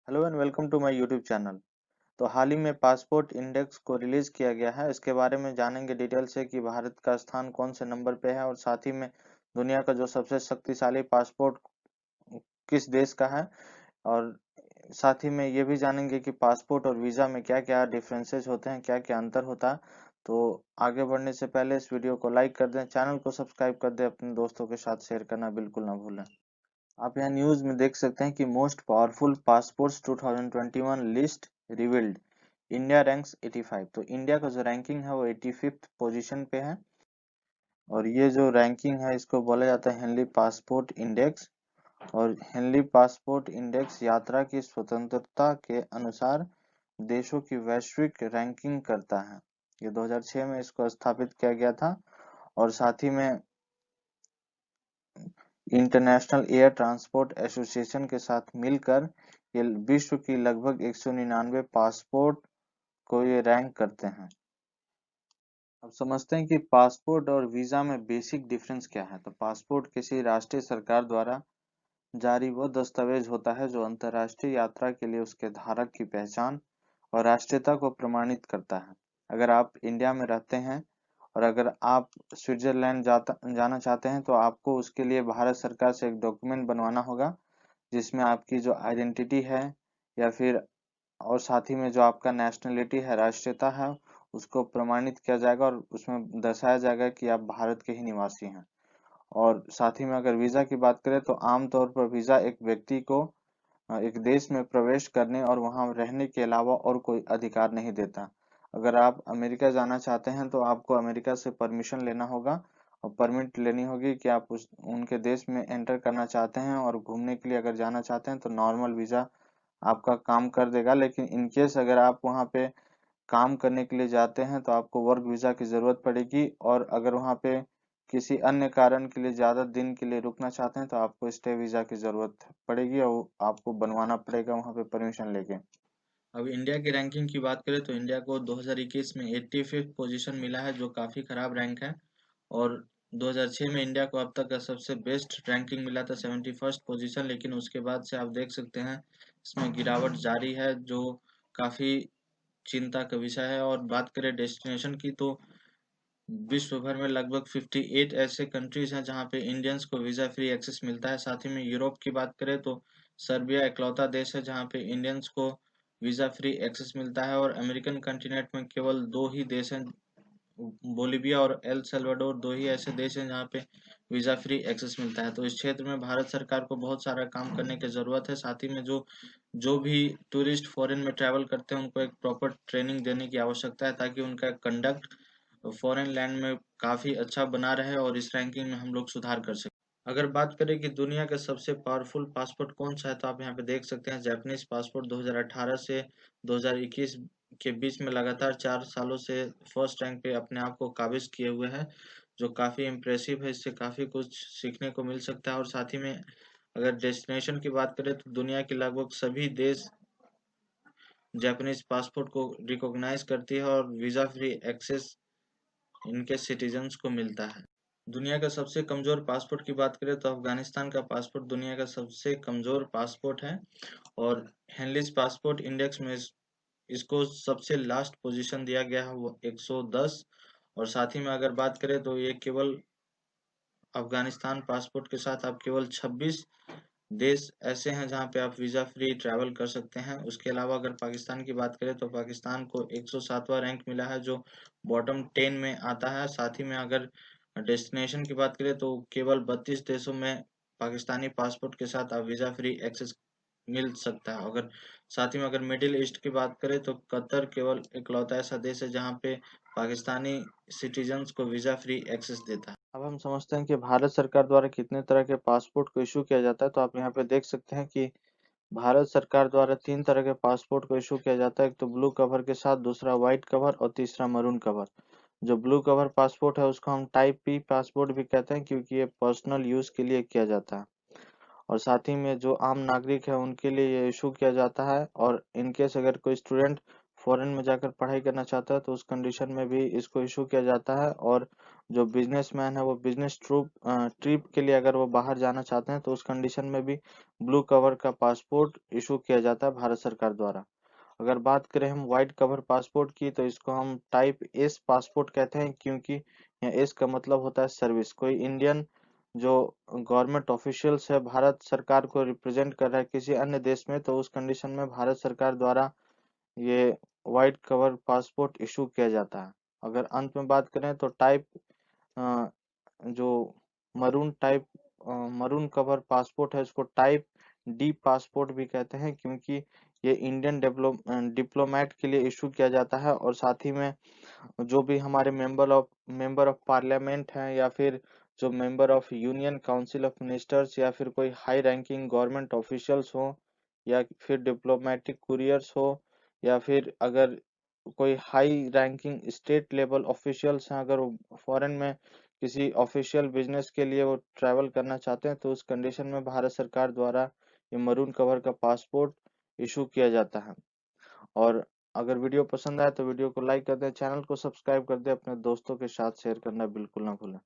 Hello and welcome to my YouTube channel. तो हाल ही में पासपोर्ट इंडेक्स को रिलीज किया गया है। इसके बारे में जानेंगे डिटेल से कि भारत का स्थान कौन से नंबर पे है और साथ ही में दुनिया का जो सबसे शक्तिशाली पासपोर्ट किस देश का है। और साथ ही में ये भी जानेंगे कि पासपोर्ट और वीज़ा में क्या-क्या डिफरेंसेस होते हैं, क्या-क्या अंतर होता है। तो आगे बढ़ने से पहले इस वीडियो को लाइक कर दें, चैनल को सब्सक्राइब कर दें, अपने दोस्तों के साथ शेयर करना बिल्कुल ना भूलें। आप यहाँ न्यूज़ में देख सकते हैं कि most powerful passports 2021 list revealed, India ranks 85। तो इंडिया का जो रैंकिंग है वो 85th पोजीशन पे है। और ये जो रैंकिंग है इसको बोला जाता है हेनली पासपोर्ट इंडेक्स। और हेनली पासपोर्ट इंडेक्स यात्रा की स्वतंत्रता के अनुसार देशों की वैश्विक रैंकिंग करता है। ये 2006 में इसको स्थापित किया गया था। और साथ ही में इंटरनेशनल एयर ट्रांसपोर्ट एसोसिएशन के साथ मिलकर ये विश्व की लगभग 199 पासपोर्ट को ये रैंक करते हैं। अब समझते हैं कि पासपोर्ट और वीजा में बेसिक डिफरेंस क्या है। तो पासपोर्ट किसी राष्ट्रीय सरकार द्वारा जारी वो दस्तावेज होता है जो अंतर्राष्ट्रीय यात्रा के लिए उसके धारक की पहचान और राष्ट्रीयता को प्रमाणित करता है। अगर आप इंडिया में रहते हैं और अगर आप स्विट्जरलैंड जाना चाहते हैं तो आपको उसके लिए भारत सरकार से एक डॉक्यूमेंट बनवाना होगा, जिसमें आपकी जो आइडेंटिटी है या फिर और साथ ही में जो आपका नेशनलिटी है, राष्ट्रीयता है, उसको प्रमाणित किया जाएगा और उसमें दर्शाया जाएगा कि आप भारत के ही निवासी हैं। और साथ ही में अगर वीजा की बात करें तो आम तौर पर वीजा एक व्यक्ति को एक देश में प्रवेश करने और वहां रहने के अलावा और कोई अधिकार नहीं देता। अगर आप अमेरिका जाना चाहते हैं तो आपको अमेरिका से परमिशन लेना होगा और परमिट लेनी होगी कि आप उनके देश में एंटर करना चाहते हैं। और घूमने के लिए अगर जाना चाहते हैं तो नॉर्मल वीजा आपका काम कर देगा। लेकिन इन केस अगर आप वहाँ पे काम करने के लिए जाते हैं तो आपको वर्क वीजा की जरूरत पड़ेगी। और अगर वहाँ पे किसी अन्य कारण के लिए ज्यादा दिन के लिए रुकना चाहते हैं तो आपको स्टे वीजा की जरूरत पड़ेगी और वो आपको बनवाना पड़ेगा वहाँ पे परमिशन लेके। अब इंडिया की रैंकिंग की बात करें तो इंडिया को 2021 में 85th पोजीशन मिला है, जो काफी खराब रैंक है। और 2006 में इंडिया को अब तक का सबसे बेस्ट रैंकिंग मिला था 71st पोजीशन। लेकिन उसके बाद से आप देख सकते हैं इसमें गिरावट जारी है, जो काफी चिंता का विषय है। और बात करें डेस्टिनेशन की तो विश्व भर में लगभग 58 ऐसे कंट्रीज हैं जहां पे इंडियंस को वीजा फ्री एक्सेस मिलता है। साथ ही में यूरोप की बात करें तो सर्बिया इकलौता देश है जहां पे इंडियंस को वीजा फ्री एक्सेस मिलता है। और अमेरिकन कंटिनेंट में केवल दो ही देश हैं, बोलिविया और एल सल्वाडोर, दो ही ऐसे देश हैं जहाँ पे वीजा फ्री एक्सेस मिलता है। तो इस क्षेत्र में भारत सरकार को बहुत सारा काम करने की जरूरत है। साथ ही में जो जो भी टूरिस्ट फॉरेन में ट्रैवल करते हैं उनको एक प्रॉपर ट्रेनिंग देने की आवश्यकता है, ताकि उनका कंडक्ट फॉरेन लैंड में काफी अच्छा बना रहे और इस रैंकिंग में हम लोग सुधार कर सकें। अगर बात करें कि दुनिया का सबसे पावरफुल पासपोर्ट कौन सा है तो आप यहाँ पे देख सकते हैं जापानीज पासपोर्ट 2018 से 2021 के बीच में लगातार 4 सालों से फर्स्ट रैंक पे अपने आप को काबिज किए हुए है, जो काफी इम्प्रेसिव है। इससे काफी कुछ सीखने को मिल सकता है। और साथ ही में अगर डेस्टिनेशन की बात करें तो दुनिया के लगभग सभी देश जापानीज पासपोर्ट को रिकॉग्नाइज करती है और वीजा फ्री एक्सेस इनके सिटीजन्स को मिलता है। दुनिया का सबसे कमजोर पासपोर्ट की बात करें तो अफगानिस्तान का पासपोर्ट दुनिया का सबसे कमजोर पासपोर्ट है। और हेनलीज पासपोर्ट इंडेक्स में इसको सबसे लास्ट पोजीशन दिया गया है, वो 110। और साथ ही में अगर बात करें तो ये केवल अफगानिस्तान पासपोर्ट के साथ आप केवल 26 देश ऐसे हैं जहां पे आप वीजा फ्री ट्रैवल कर सकते हैं। उसके अलावा अगर पाकिस्तान की बात करें तो पाकिस्तान को 107वां रैंक मिला है, जो बॉटम 10 में आता है। साथ ही में अगर डेस्टिनेशन की बात करें तो केवल 32 देशों में पाकिस्तानी पासपोर्ट के साथ आप वीजा फ्री एक्सेस मिल सकता है। अगर साथ ही में अगर मिडिल ईस्ट की बात करें तो कतर केवल इकलौता ऐसा देश है जहां पे पाकिस्तानी सिटीजन्स को वीजा फ्री एक्सेस देता है। अब हम समझते हैं कि भारत सरकार द्वारा कितने तरह के पासपोर्ट को इशू किया जाता है। तो आप यहाँ पे देख सकते हैं कि भारत सरकार द्वारा 3 तरह के पासपोर्ट को इशू किया जाता है। एक तो ब्लू कवर के साथ, दूसरा व्हाइट कवर और तीसरा मरून कवर। जो ब्लू कवर पासपोर्ट है उसको हम टाइप पी पासपोर्ट भी कहते हैं, क्योंकि ये पर्सनल यूज के लिए किया जाता है। और साथ ही में जो आम नागरिक है उनके लिए ये इशू किया जाता है। और इन केस अगर कोई स्टूडेंट फॉरेन में जाकर पढ़ाई करना चाहता है तो उस कंडीशन में भी इसको इशू किया जाता है। और जो बिजनेसमैन है वो बिजनेस ट्रिप के लिए अगर वो बाहर जाना चाहते हैं तो उस कंडीशन में भी ब्लू कवर का पासपोर्ट इशू किया जाता है भारत सरकार द्वारा। अगर बात करें हम व्हाइट कवर पासपोर्ट की, तो इसको हम टाइप एस पासपोर्ट कहते हैं, क्योंकि यहाँ एस का मतलब होता है सर्विस। कोई इंडियन जो गवर्नमेंट ऑफिशियल्स है, भारत सरकार को रिप्रेजेंट कर रहा है किसी अन्य देश में, तो उस कंडीशन में भारत सरकार द्वारा ये व्हाइट कवर पासपोर्ट इशू किया जाता है। अगर अंत में बात करें तो टाइप जो मरून कवर पासपोर्ट है, उसको टाइप डी पासपोर्ट भी कहते हैं, क्योंकि ये इंडियन डिप्लोमेट के लिए इशू किया जाता है। और साथ ही में जो भी हमारे मेंबर ऑफ पार्लियामेंट हैं, या फिर जो member of union council of ministers, या फिर कोई हाई रैंकिंग गवर्नमेंट ऑफिशियल्स हो, या फिर डिप्लोमेटिक कुरियर्स हो, या फिर अगर कोई high ranking state level officials हैं, अगर वो फॉरेन में किसी ऑफिशियल बिजनेस के लिए वो ट्रैवल करना चाहते हैं, तो उस कंडीशन में भारत सरकार द्वारा ये मरून कवर का पासपोर्ट इशू किया जाता है। और अगर वीडियो पसंद आए तो वीडियो को लाइक कर दें, चैनल को सब्सक्राइब कर दें, अपने दोस्तों के साथ शेयर करना बिल्कुल ना भूलें।